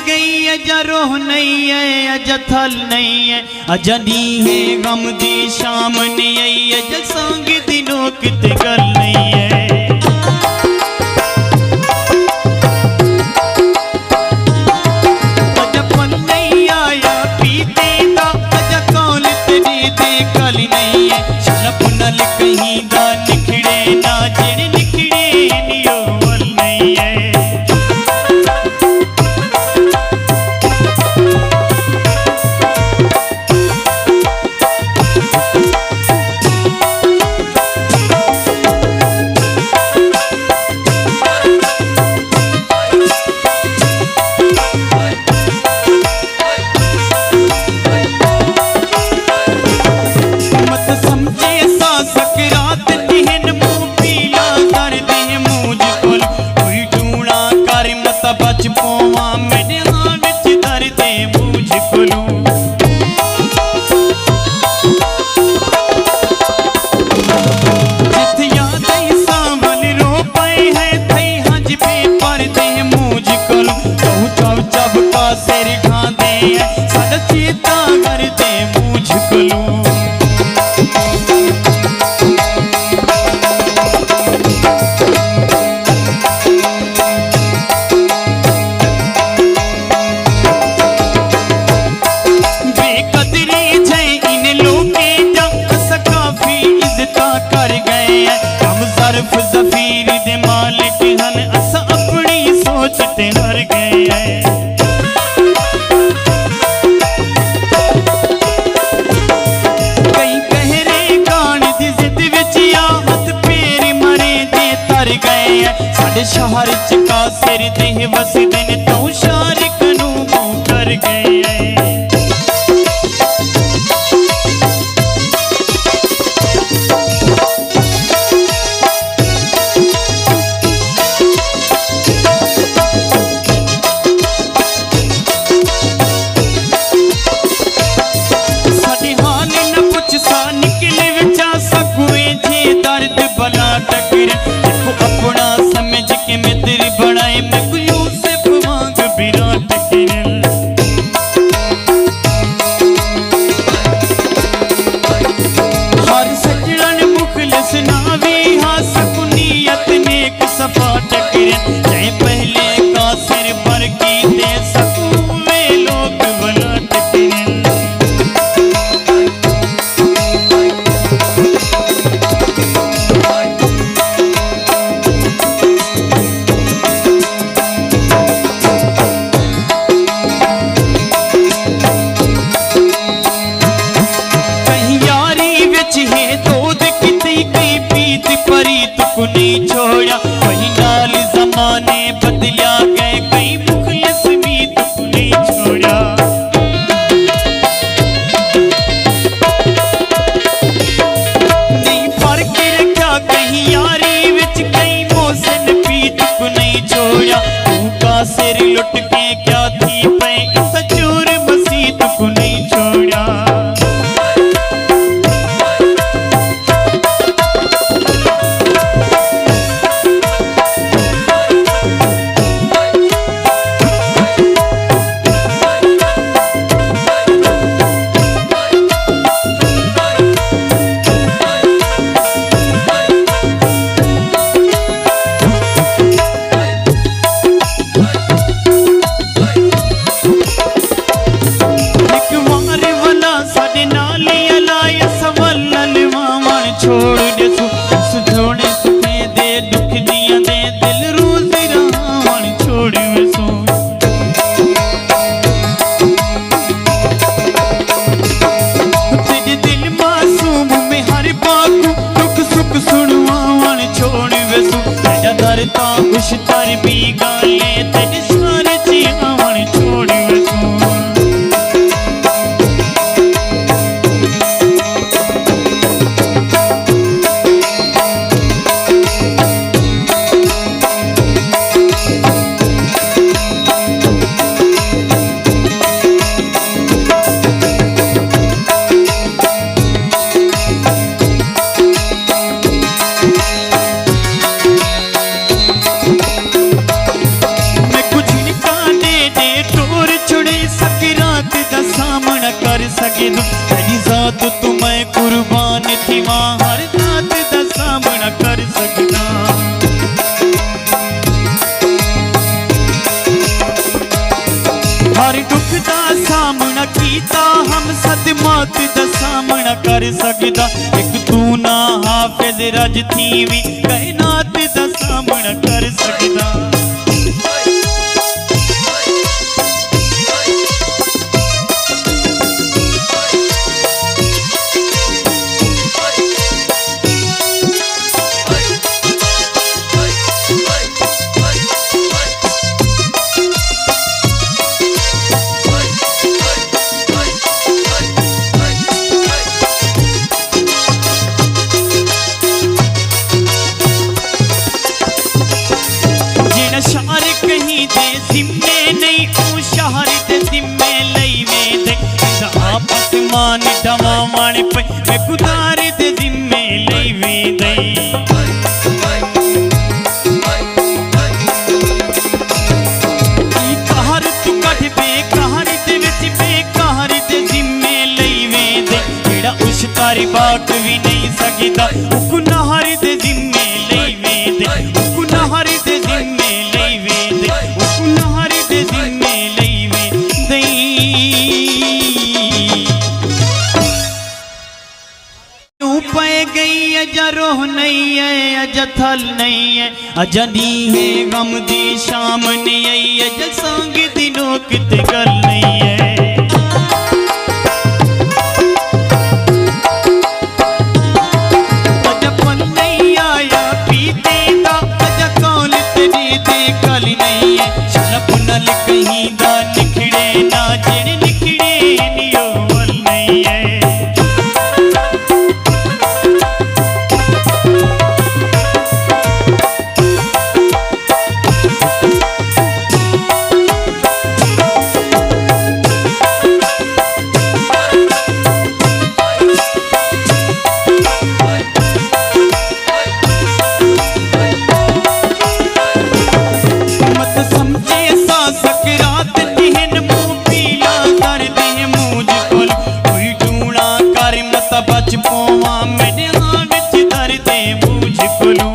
गई अजा रोह नहीं है अजा थल नहीं है अजा नी है गम दी शाम नहीं आई अजा सांग दिनों कित गल नहीं है अजा पल नहीं आया पीते दा अजा कौन तेरी दे कल नहीं है शलप नल कहीं दा निखड़े ना जेड़े निखड़े नियो वल नहीं है बच पोवा मेरे हाथ च दर दे मुझ कोलों जित याद ही सावन रो पाए है थई हज पे पर दे मुझ कोलों तू चब चब का सिर खा दे साडा चेता कर दे मुझ कोलों ज़फ़ीर दे मालिक हन अस अपनी सोच ते हर गए हैं कई कहरे गान दी जिद विच या हथ पैर मरे दे तर गए हैं साडे शहर च कासिर दे वसदे ने तू शारिक नूं मुंह कर गए हैं अपना समझ के मित्र बनाए मैं यूसुफ वांग विराट किरण हर सजन मुखलिस नावी हास कुनियत नेक सपाट किरण चाहे पहले का सिर पर की दे सकूं वे लोग वलाट किरण नहीं छोड़ा वही नाल जमाने बदलिया गए कई मुखलिस भी तुक नहीं छोड़ा नहीं फर्क रखा कहीं यारी विच कई मोहसिन भी तुक नहीं छोड़ा तू का सिर लुट के क्या थी पे इस चोर मसीह तुक नहीं छोड़ा कुछ तर भी गाले तेरे सारे जीवन छोड़ वसू मैं कुछ नात दा सामना कर सकदा तेरी जात तू मैं कुर्बान थी मां हर नात दा सामना कर सकदा हर दुख दा सामना कीता हम सदमात दा सामना कर सकदा एक तू ना हाफिज रज थी भी कायनात दा सामना कर सकदा मान डवा मान पे मैं खुदार दे जिम्मे लई वेंदे कहर तू कढ बेकहर दे विच बेकहर दे जिम्मे लई वेंदे जेड़ा उस तारी बात भी नहीं सकदा गुनाहर दे जिम्मे लई वेंदे गुनाहर दे जिम्मे लई वेंदे गुनाहर दे जिम्मे लई वेंदे पे गई अजा रोह नहीं है अजा थल नहीं है अजा नी है गम दी शाम नहीं आई अजा सांग दिनों किते गल नहीं है अजा पल नहीं आया पीते दा अजा कौल तेरी दे गल नहीं है शलप नल कहीं दा निखड़े ना जेड़े निखड़े नियो वल नहीं है बच पोवा मेरे हाँ विच दर दे मुझ कोलों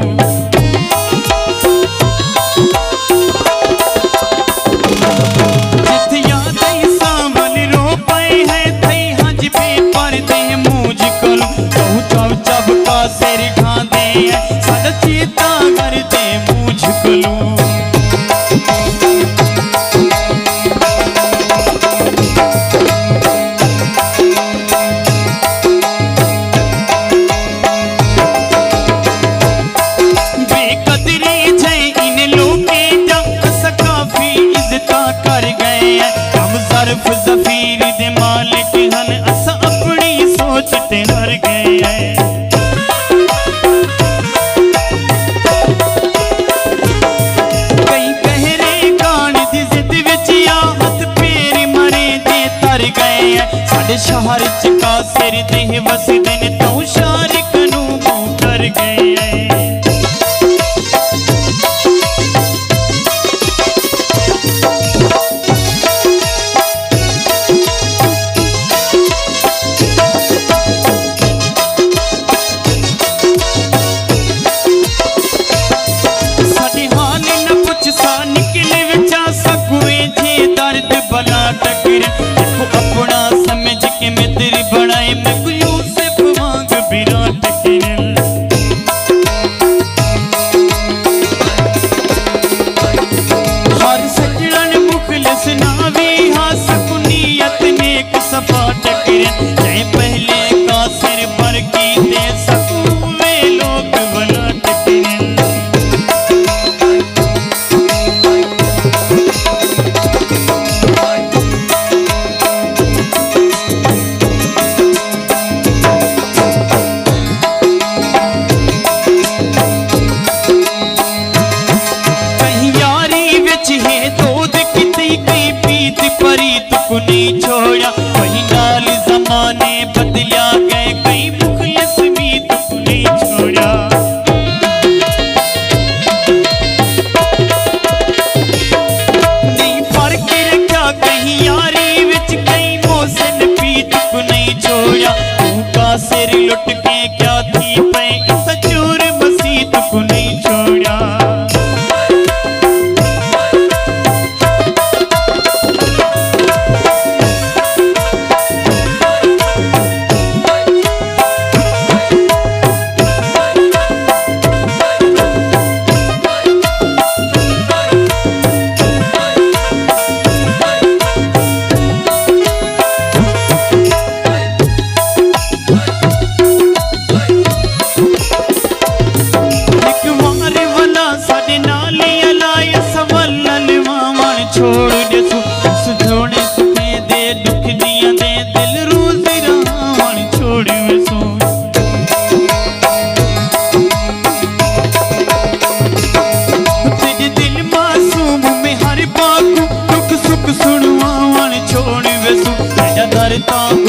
जित याद सावल रो पाए है थई हज पे पर दे मुझ कोलों तू चब चब का सिर खा दे साडा चेता कर दे मुझ कोलों ज़फ़ीर दे मालिक हन अस अपनी सोच ते हर गए हैं कई कहरे गान दी जिद विच आहत पेर मरे दे तर गए हैं साडे शहर च कासिर दे वसदे ने तू शारिक नूं मुंह कर गए हैं अपना समझ के मैं तेरी बनाए मैं कोई यूसुफ वांग विराट किरण हर सजन मुखलिस नावी हा सकुनियत नेक सफा टकरन चाहे पहले का सिर पर की दे सकूं वे लोग बना टकरन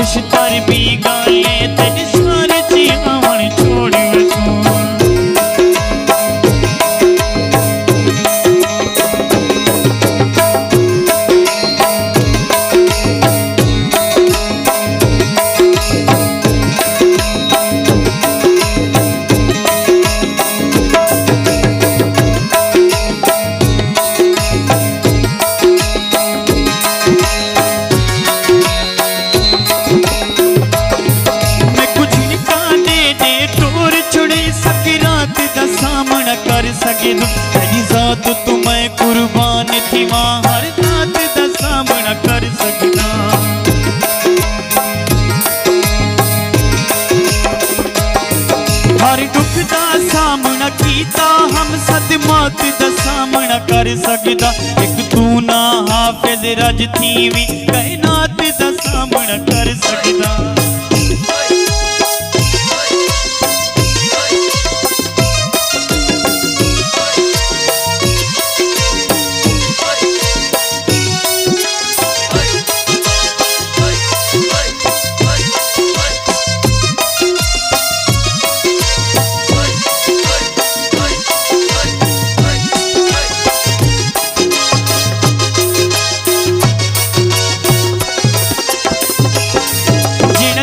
उश्तर भी गाले तेरे सारे जीवन छोड़ वैसो तेरी जात तू मैं कुर्बान थी मां हर जात दा सामना कर सकदा हर दुख दा सामना कीता हम सदमात दा सामना कर सकदा एक तू ना हाफिज रज थी भी कायनात दा सामना कर सकदा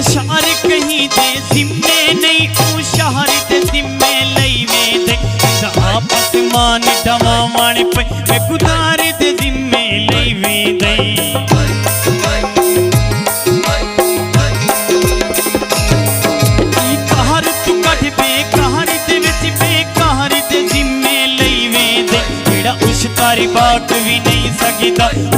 शहर कहीं दे जिम्मे नहीं ऊ शहर दे जिम्मे लई में दे आपस मान दवा मान पे मैं खुदार दे जिम्मे लई में दे कहर तू कढ़ बेकहर दे विच बेकहर दे जिम्मे लई में दे जेड़ा उश्तर बाक भी नहीं सकदा